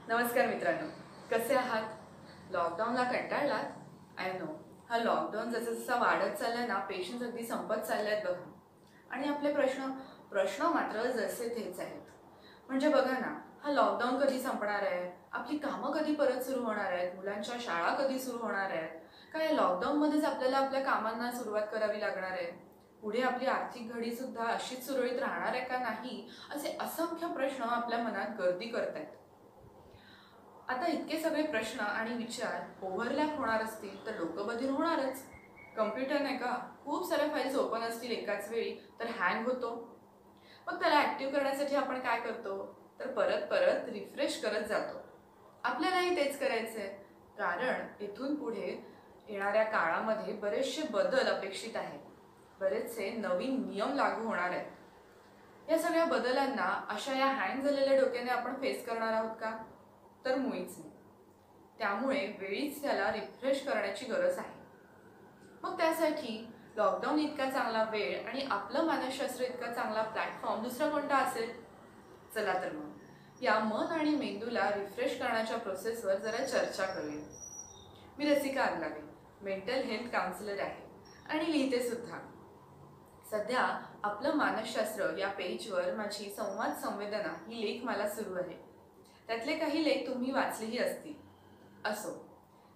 नमस्कार मित्रांनो, कसे आहात? लॉकडाऊनला कंटाळलात? I know. हा लॉकडाऊन जसं जसं वाढत चाललाय ना, पेशन्स अगदी संपत चाललेत बघा. आणि आपले प्रश्न प्रश्न मात्र जसे तेच आहेत. म्हणजे बघा ना, हा लॉकडाऊन कधी संपणार आहे? आपली कामं कधी परत सुरू होणार आहेत? मुलांच्या शाळा कधी सुरू होणार आहेत? काय लॉकडाऊनमध्येच आपल्याला आपल्या कामांना सुरुवात करावी लागणार आहे? पुढे आपली आर्थिक घडी सुद्धा अशीच सुरळीत राहणार आहे का नाही? असे असंख्य प्रश्न आपल्या मनात गर्दी करतायत. आता इतके सगळे प्रश्न आणि विचार ओव्हरलॅप होणार असतील तर डोकं बधीर होणारच. कम्प्युटर नाही का, खूप साऱ्या फाईल्स ओपन असतील एकाच वेळी तर हँग होतो. मग त्याला ऍक्टिव्ह करण्यासाठी आपण काय करतो तर परत परत रिफ्रेश करत जातो. आपल्यालाही तेच करायचंय, कारण इथून पुढे येणाऱ्या काळामध्ये बरेचसे बदल अपेक्षित आहेत. बरेचसे नवीन नियम लागू होणार आहेत. या सगळ्या बदलांना अशा या हँग झालेल्या डोक्याने आपण फेस करणार आहोत का? तर मुळीच नाही. त्यामुळे वेळीच त्याला रिफ्रेश करण्याची गरज आहे. मग त्यासाठी लॉकडाऊन इतका चांगला वेळ आणि आपलं मानसशास्त्र इतका चांगला प्लॅटफॉर्म दुसरा कोणता असेल? चला तर मग या मन आणि मेंदूला रिफ्रेश करण्याच्या प्रोसेसवर जरा चर्चा करूया. मी Rasika Aglave, mental health counsellor आहे आणि लिहिते सुद्धा. सध्या आपलं मानसशास्त्र या पेजवर माझी संवाद संवेदना ही लेख मला सुरू आहे. त्यातले काही लेख तुम्ही वाचलेही असतील. असो,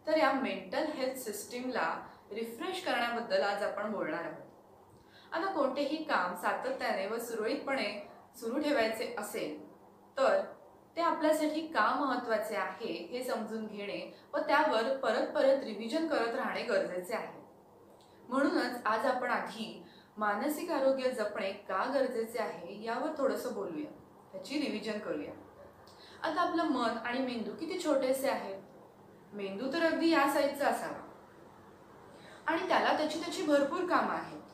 तर या मेंटल हेल्थ सिस्टीमला रिफ्रेश करण्याबद्दल आज आपण बोलणार आहोत. आता कोणतेही काम सातत्याने व सुरळीतपणे सुरू ठेवायचे असेल तर ते आपल्यासाठी का महत्त्वाचे आहे हे समजून घेणे व त्यावर परत परत रिव्हिजन करत राहणे गरजेचे आहे. म्हणूनच आज आपण आधी मानसिक आरोग्य जपणे का गरजेचे आहे यावर थोडंसं बोलूया, त्याची रिव्हिजन करूया. आता आपलं मन आणि मेंदू किती छोटेसे आहेत. मेंदू तर अगदी या साईजचा असावा आणि त्याला त्याची भरपूर कामं आहेत.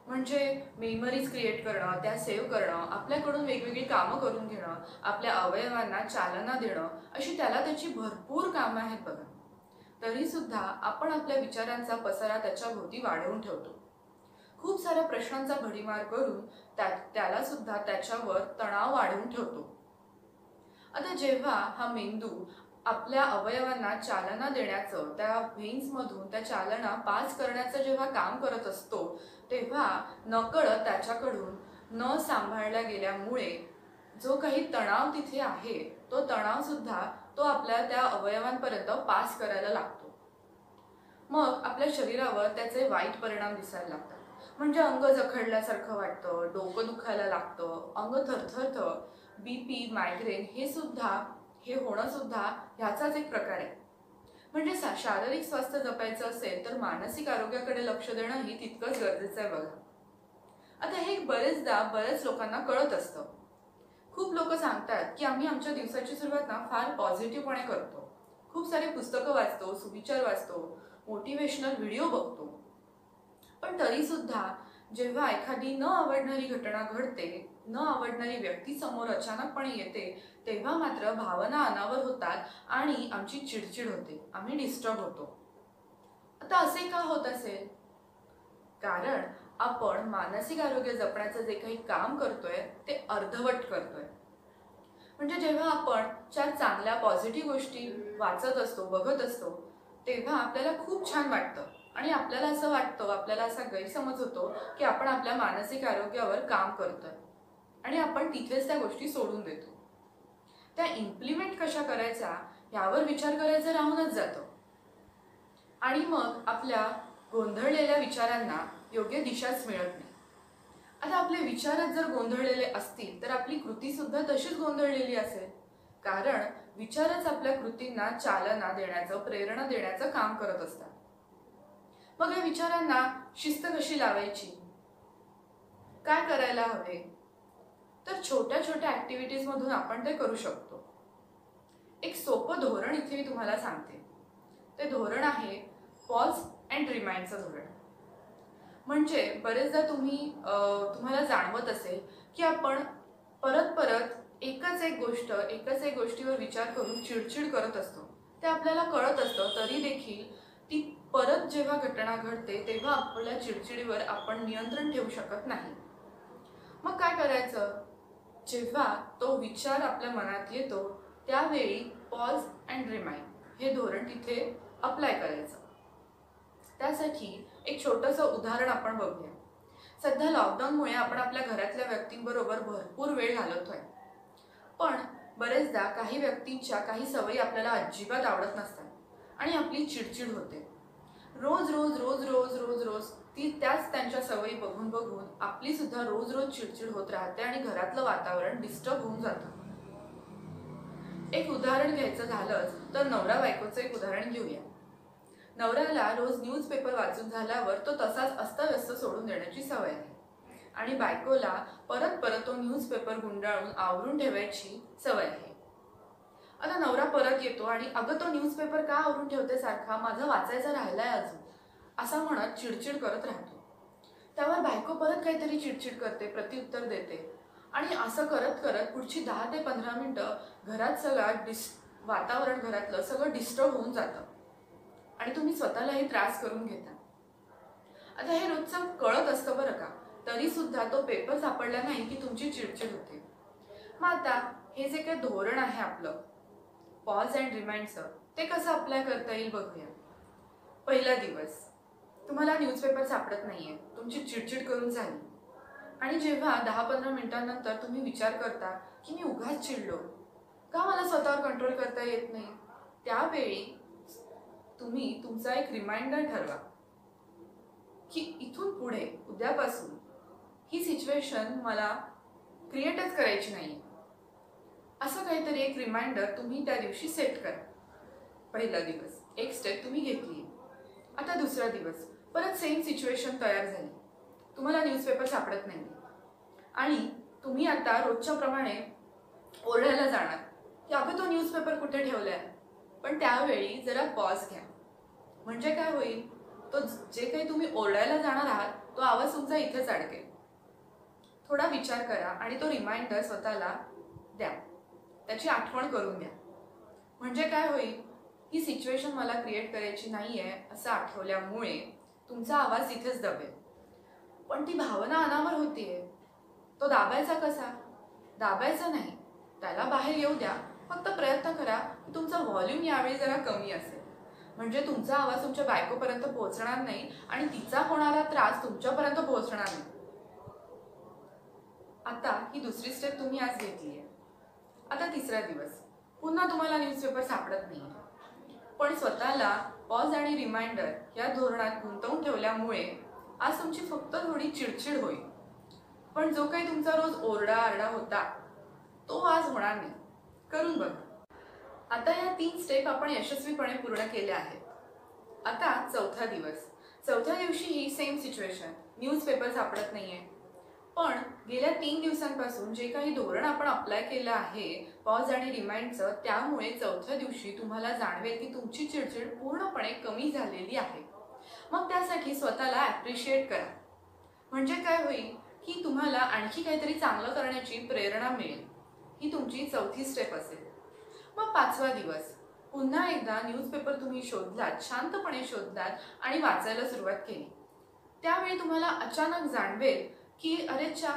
म्हणजे मेमरीज क्रिएट करणं, त्या सेव्ह करणं, आपल्याकडून वेगवेगळी कामं करून घेणं, आपल्या अवयवांना चालना देणं, अशी त्याची भरपूर कामं आहेत बघा. तरी सुद्धा आपण आपल्या विचारांचा पसारा त्याच्या भोवती वाढवून ठेवतो. खूप साऱ्या प्रश्नांचा भडीमार करून त्याला सुद्धा त्याच्यावर तणाव वाढवून ठेवतो. आता जेव्हा हा मेंदू आपल्या अवयवांना चालना देण्याचं, त्या व्हेन्समधून त्या चालना पास करण्याचं जेव्हा काम करत असतो तेव्हा नकळत त्याच्याकडून न सांभाळल्या गेल्यामुळे जो काही तणाव तिथे आहे तो तणाव सुद्धा तो आपल्या त्या अवयवांपर्यंत पास करायला लागतो. मग आपल्या शरीरावर त्याचे वाईट परिणाम दिसायला लागतात. म्हणजे अंग जखडल्यासारखं वाटतं, डोकं दुखायला लागतं, अंग थरथरतं, बीपी, मायग्रेन हे होणं सुद्धा ह्याचाच एक प्रकार आहे. म्हणजे शारीरिक स्वास्थ्य जपायचं असेल तर मानसिक आरोग्याकडे लक्ष देणंही तितकंच गरजेचं आहे बघा. आता हे बरेचदा बऱ्याच लोकांना कळत असतं. खूप लोक सांगतात की आम्ही आमच्या दिवसाची सुरुवात ना फार पॉझिटिव्हपणे करतो, खूप सारे पुस्तकं वाचतो, सुविचार वाचतो, मोटिवेशनल व्हिडिओ बघतो. पण तरी सुद्धा जेव्हा एखादी न आवडणारी घटना घडते, न आवडणारी व्यक्ती समोर अचानकपणे येते, तेव्हा मात्र भावना अनावर होतात आणि आमची चिडचिड होते, आम्ही डिस्टर्ब होतो. आता असे का होत असेल? कारण आपण मानसिक आरोग्य जपण्याचं जे काही काम करतोय ते अर्धवट करतोय. म्हणजे जेव्हा आपण चार चांगल्या पॉझिटिव्ह गोष्टी वाचत असतो, बघत असतो, तेव्हा आपल्याला खूप छान वाटतं आणि आपल्याला असं वाटतं, आपल्याला असा गैरसमज होतो की आपण आपल्या मानसिक आरोग्यावर काम करतोय आणि आपण तिथेच त्या गोष्टी सोडून देतो. त्या इम्प्लिमेंट कशा करायच्या यावर विचार करायचा राहूनच जातो आणि मग आपल्या गोंधळलेल्या विचारांना योग्य दिशाच मिळत नाही. आता आपले विचारच जर गोंधळलेले असतील तर आपली कृती सुद्धा तशीच गोंधळलेली असेल, कारण विचारच आपल्या कृतींना चालना देण्याचं, प्रेरणा देण्याचं काम करत असतात. मग या विचारांना शिस्त कशी लावायची? काय करायला हवे? तर छोट्या छोट्या ऍक्टिव्हिटीज मधून आपण ते करू शकतो. एक सोपं धोरण इथे मी तुम्हाला सांगते. ते धोरण आहे पॉज अँड रिमाइंडचं धोरण. म्हणजे बरेचदा तुम्हाला जाणवत असेल की आपण परत परत एकच एक गोष्टीवर विचार करून चिडचिड करत असतो. ते आपल्याला कळत असतं, तरी देखील ती परत जेव्हा घटना घडते तेव्हा आपल्या चिडचिडीवर आपण नियंत्रण ठेवू शकत नाही. मग काय करायचं? जेव्हा तो विचार आपल्या मनात येतो त्यावेळी पॉज अँड रिमाइंड हे धोरण तिथे अप्लाय करायचं. त्यासाठी एक छोटंसं उदाहरण आपण बघूया. सध्या लॉकडाऊनमुळे आपण आपल्या घरातल्या व्यक्तींबरोबर भरपूर वेळ घालवतोय, पण बरेचदा काही व्यक्तींच्या काही सवयी आपल्याला अजिबात आवडत नसतात आणि आपली चिडचिड होते. रोज रोज रोज रोज रोज रोज त्याच त्यांच्या सवयी बघून बघून आपली सुद्धा रोज रोज चिडचिड होत राहते आणि घरातलं वातावरण डिस्टर्ब होऊन जातं. एक उदाहरण घ्यायचं झालंच तर नवरा बायकोचं एक उदाहरण घेऊया. नवऱ्याला रोज न्यूजपेपर वाचून झाल्यावर तो तसाच अस्तव्यस्त सोडून देण्याची सवय आहे आणि बायकोला परत परत तो न्यूजपेपर गुंडाळून आवरून ठेवायची सवय आहे. आता नवरा परत येतो आणि अगं तो न्यूजपेपर का आवरून ठेवते सारखा, माझं वाचायचं राहिलाय अजून, असं म्हणत चिडचिड करत राहतो. त्यावर बायको परत काहीतरी चिडचिड करते, प्रत्युत्तर देते आणि असं करत करत पुढची 10 ते 15 मिनिटं घरात वातावरण घरातलं सगळं डिस्टर्ब होऊन जातं आणि तुम्ही स्वतःलाही त्रास करून घेता. आता हे रोजचं कळत असतं बरं का, तरी सुद्धा तो पेपर सापडला नाही की तुमची चिडचिड होते. मग आता हे जे काही धोरण आहे आपलं पॉज अँड रिमाइंडचं, ते कसं अप्लाय करता येईल बघूया. पहिला दिवस तुम्हाला न्यूजपेपर सापडत नाहीये, तुमची चिडचिड करून झाली आणि जेव्हा 10-15 मिनिटांनंतर तुम्ही विचार करता की मी उगाच चिडलो, का मला स्वतःवर कंट्रोल करता येत नाही, त्यावेळी तुम्ही तुमचा एक रिमाइंडर ठरवा की इथून पुढे उद्यापासून ही सिच्युएशन मला क्रिएटच करायची नाही. असं काहीतरी एक रिमाइंडर तुम्ही त्या दिवशी सेट करा. पहिला दिवस एक स्टेप तुम्ही घेतली. आता दुसरा दिवस परत सेम सिच्युएशन तयार झाली, तुम्हाला न्यूजपेपर सापडत नाही आणि तुम्ही आता रोजच्या प्रमाणे ओरडायला जाणार की अगं तो न्यूजपेपर कुठे ठेवलाय. पण त्यावेळी जरा पॉज घ्या. म्हणजे काय होईल, तो जे काही तुम्ही ओरडायला जाणार आहात तो आवाज तुमचा इथेच अडकेल. थोडा विचार करा आणि तो रिमाइंडर स्वतःला द्या, त्याची आठवण करून द्या. म्हणजे काय होईल, ही सिच्युएशन मला क्रिएट करायची नाहीये असं आठवल्यामुळे तुमचा आवाज इथेच दबेल. पण ती भावना अनावर होतीये, तो दाबायचा कसा? दाबायचा नाही, त्याला बाहेर येऊ द्या. फक्त प्रयत्न करा की तुमचा व्हॉल्यूम यावेळी जरा कमी असेल, म्हणजे तुमचा आवाज तुमच्या बायकोपर्यंत पोहोचणार नाही आणि तिचा होणारा त्रास तुमच्यापर्यंत पोहोचणार नाही. आता ही दुसरी स्टेप तुम्ही आज घेतली आहे. आता तिसरा दिवस पुन्हा तुम्हाला न्यूजपेपर सापडत नाही, पण स्वतःला पॉज आणि रिमाइंडर या धोरणात गुंतवून ठेवल्यामुळे आज तुमची फक्त थोडी चिडचिड होईल, पण जो काही तुमचा रोज ओरडा होता तो आज होणार नाही. करून बघा. आता या 3 स्टेप आपण यशस्वीपणे पूर्ण केल्या आहेत. आता चौथा दिवस. चौथ्या दिवशीही सेम सिच्युएशन, न्यूजपेपर सापडत नाहीये, पण गेल्या 3 दिवसांपासून जे काही धोरण आपण अप्लाय केलं आहे पॉज आणि रिमाइंडचं, त्यामुळे चौथ्या दिवशी तुम्हाला जाणवेल की तुमची चिडचिड पूर्णपणे कमी झालेली आहे. मग त्यासाठी स्वतःला ॲप्रिशिएट करा. म्हणजे काय होईल की तुम्हाला आणखी काहीतरी चांगलं करण्याची प्रेरणा मिळेल. ही तुमची चौथी स्टेप असेल. मग 5वा दिवस पुन्हा एकदा न्यूजपेपर तुम्ही शोधलात, शांतपणे शोधलात आणि वाचायला सुरुवात केली. त्यावेळी तुम्हाला अचानक जाणवेल की अरेच्या,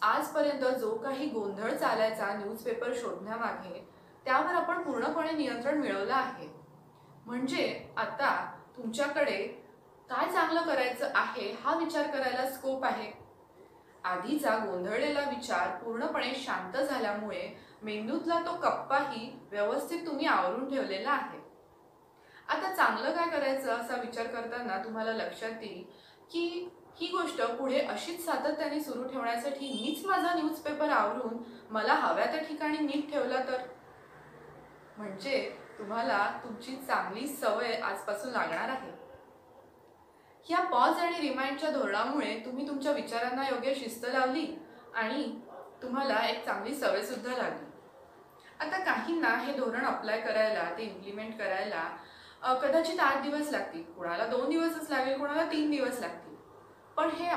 आजपर्यंत जो काही गोंधळ चालायचा न्यूजपेपर शोधण्यामागे, त्यावर आपण पूर्णपणे नियंत्रण मिळवलं आहे. म्हणजे आता तुमच्याकडे काय चांगलं करायचं आहे हा विचार करायला स्कोप आहे. आधीचा गोंधळलेला विचार पूर्णपणे शांत झाल्यामुळे मेंदूतला तो कप्पाही व्यवस्थित तुम्ही आवरून ठेवलेला आहे. आता चांगलं काय करायचं असा विचार करताना तुम्हाला लक्षात येईल की ही गोष्ट पुढे अशीच सातत्याने सुरू ठेवण्यासाठी मीच माझा न्यूजपेपर आवरून मला हव्या त्या ठिकाणी नीट ठेवला तर, म्हणजे तुम्हाला तुमची चांगली सवय आजपासून लागणार आहे. या पॉज आणि रिमाइंडच्या धोरणामुळे तुम्ही तुमच्या विचारांना योग्य शिस्त लावली आणि तुम्हाला एक चांगली सवय सुद्धा लागली. आता काहींना हे धोरण अप्लाय करायला, ते इम्प्लिमेंट करायला कदाचित 8 दिवस लागतील, कोणाला 2 दिवसच लागेल, कोणाला 3 दिवस लागतील, पण हे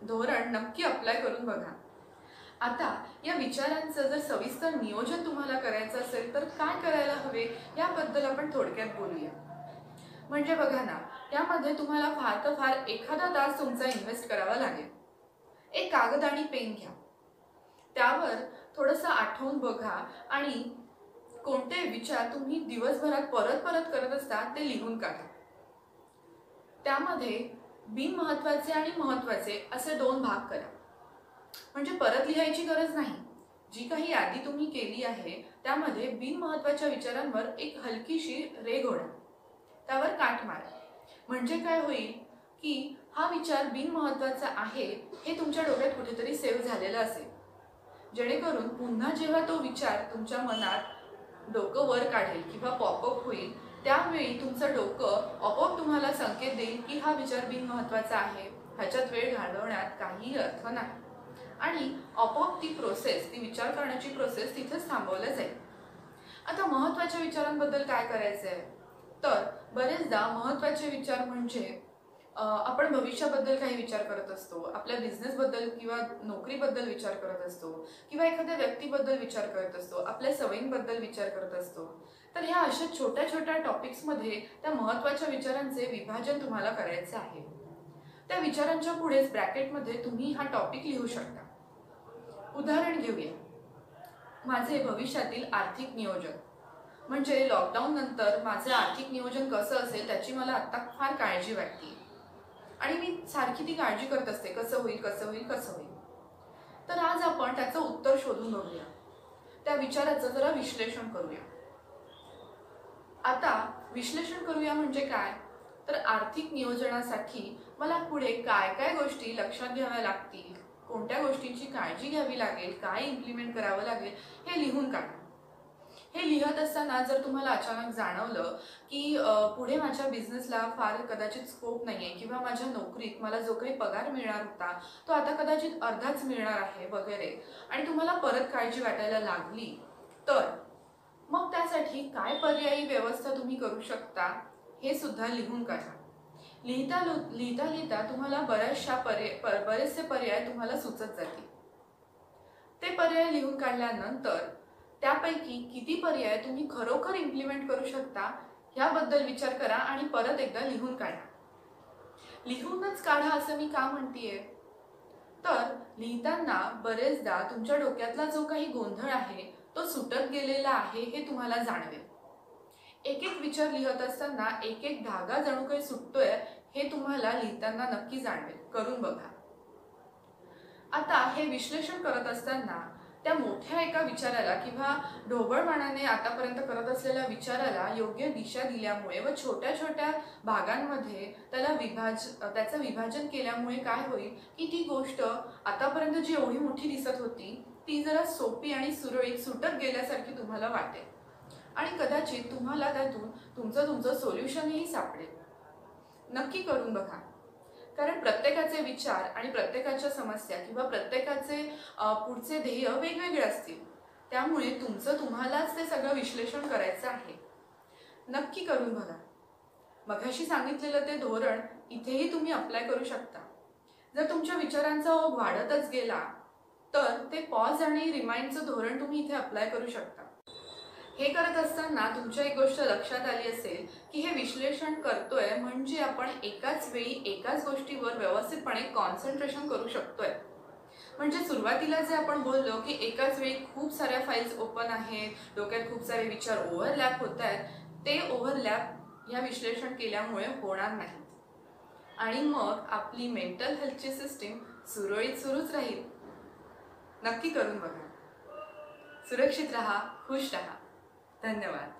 धोरण नक्की अप्लाय करून बघा. आता या विचारांचं जर सविस्तर नियोजन तुम्हाला करायचं असेल तर काय करायला हवे याबद्दल आपण थोडक्यात बोलूया. म्हणजे बघा ना, यामध्ये तुम्हाला फार तर फार एखादा तास तुमचा इन्व्हेस्ट करावा लागेल. एक कागद आणि पेन घ्या, त्यावर थोडंसं आठवून बघा आणि कोणते विचार तुम्ही दिवसभरात परत परत करत असता ते लिहून काढा. त्यामध्ये बिनमहत्वाचे आणि महत्वाचे असे 2 भाग करा. म्हणजे परत लिहायची गरज नाही. जी काही यादी तुम्ही केली आहे त्यामध्ये बिनमहत्वाच्या विचारांवर एक हलकीशी रेघ ओढा, त्यावर काट मारा. म्हणजे काय होईल की हा विचार बिनमहत्वाचा आहे हे तुमच्या डोक्यात कुठेतरी सेव्ह झालेलं असेल, जेणेकरून पुन्हा जेव्हा तो विचार तुमच्या मनात डोकं वर काढेल किंवा पॉपअप होईल त्यावेळी तुमचं डोकं आपोआप तुम्हाला संकेत देईल की हा विचार बिनमहत्वाचा आहे, ह्याच्यात वेळ घालवण्यात काही अर्थ नाही, आणि आपोआप ती प्रोसेस, ती विचार करण्याची प्रोसेस तिथेच थांबवल्या जाईल. आता महत्त्वाच्या विचारांबद्दल काय करायचं आहे, तर बरेचदा महत्त्वाचे विचार म्हणजे आपण भविष्याबद्दल काही विचार करत असतो, आपल्या बिझनेसबद्दल किंवा नोकरीबद्दल विचार करत असतो, किंवा एखाद्या व्यक्तीबद्दल विचार करत असतो, आपल्या सवयींबद्दल विचार करत असतो. तर ह्या अशा छोट्या छोट्या टॉपिक्समध्ये त्या महत्त्वाच्या विचारांचे विभाजन तुम्हाला करायचे आहे. त्या विचारांच्या पुढेच ब्रॅकेटमध्ये तुम्ही हा टॉपिक लिहू शकता. उदाहरण घेऊया. माझे भविष्यातील आर्थिक नियोजन. म्हणजे लॉकडाऊन नंतर माझे आर्थिक नियोजन कसं असेल त्याची मला आता फार काळजी वाटते आणि मी सारखी ती काळजी करत असते, कसं होईल कसं होईल कसं होईल. तर आज आपण त्याचं उत्तर शोधून बघूया, त्या विचाराचं जरा विश्लेषण करूया. आता विश्लेषण करूया म्हणजे काय, तर आर्थिक नियोजनासाठी मला पुढे काय काय गोष्टी लक्षात घ्याव्या लागतील, कोणत्या गोष्टींची काळजी घ्यावी लागेल, काय इम्प्लिमेंट करावं लागेल हे लिहून काढा. हे लिहत असताना जर तुम्हाला अचानक जाणवलं की पुढे माझ्या बिझनेसला फार कदाचित स्कोप नाहीये किंवा माझ्या नोकरीत मला जो काही पगार मिळणार होता तो आता कदाचित अर्धाच मिळणार आहे वगैरे, आणि तुम्हाला परत काळजी वाटायला लागली, तर मग त्यासाठी काय पर्यायी व्यवस्था तुम्ही करू शकता हे सुद्धा लिहून काढा. लिहिता लिहिता तुम्हाला बरेचसे पर्याय तुम्हाला सुचत जातील. ते पर्याय लिहून काढल्यानंतर त्यापैकी किती पर्याय तुम्ही खरोखर इम्प्लिमेंट करू शकता याबद्दल विचार करा आणि परत एकदा लिहून काढा. लिहूनच काढा असं मी का म्हणतेय, तर लिहिताना बरेचदा तुमच्या डोक्यातला जो काही गोंधळ आहे तो सुटत गेलेला आहे हे तुम्हाला जाणवेल. एक एक विचार लिहत असताना एक एक धागा जणू काही सुटतोय हे तुम्हाला लिहिताना नक्की जाणवेल. करून बघा. आता हे विश्लेषण करत असताना त्या मोठ्या एका विचाराला किंवा ढोबळमानाने आतापर्यंत करत असलेल्या विचाराला योग्य दिशा दिल्यामुळे व छोट्या छोट्या भागांमध्ये त्याचं विभाजन केल्यामुळे काय होईल की ती गोष्ट आतापर्यंत जी एवढी मोठी दिसत होती ती जरा सोपी आणि सुरळीत सुटत गेल्यासारखी तुम्हाला वाटेल, आणि कदाचित तुम्हाला त्यातून तुमचं सोल्युशनही सापडेल. नक्की करून बघा. कारण प्रत्येकाचे विचार आणि प्रत्येकाच्या समस्या किंवा प्रत्येकाचे पुढचे ध्येय वेगवेगळे असतील, त्यामुळे तुम्हालाच ते सगळं विश्लेषण करायचं आहे. नक्की करून बघा. मगाशी सांगितलेलं ते धोरण इथेही तुम्ही अप्लाय करू शकता. जर तुमच्या विचारांचा ओघ वाढतच गेला तर ते पॉज आणि रिमाइंडचं धोरण तुम्ही इथे अप्लाय करू शकता. हे करत असताना तुमच्या एक गोष्ट लक्षात आली असेल की हे विश्लेषण करतोय म्हणजे आपण एकाच वेळी एकाच गोष्टीवर व्यवस्थितपणे कॉन्सन्ट्रेशन करू शकतोय. म्हणजे सुरुवातीला जे आपण बोललो की एकाच वेळी खूप साऱ्या फाईल्स ओपन आहेत, डोक्यात खूप सारे विचार ओव्हरलॅप होत आहेत, ते ओव्हरलॅप या विश्लेषण केल्यामुळे होणार नाही, आणि मग आपली मेंटल हेल्थची सिस्टीम सुरळीत सुरूच राहील. नक्की करून बघा. सुरक्षित राहा, खुश राहा. धन्यवाद.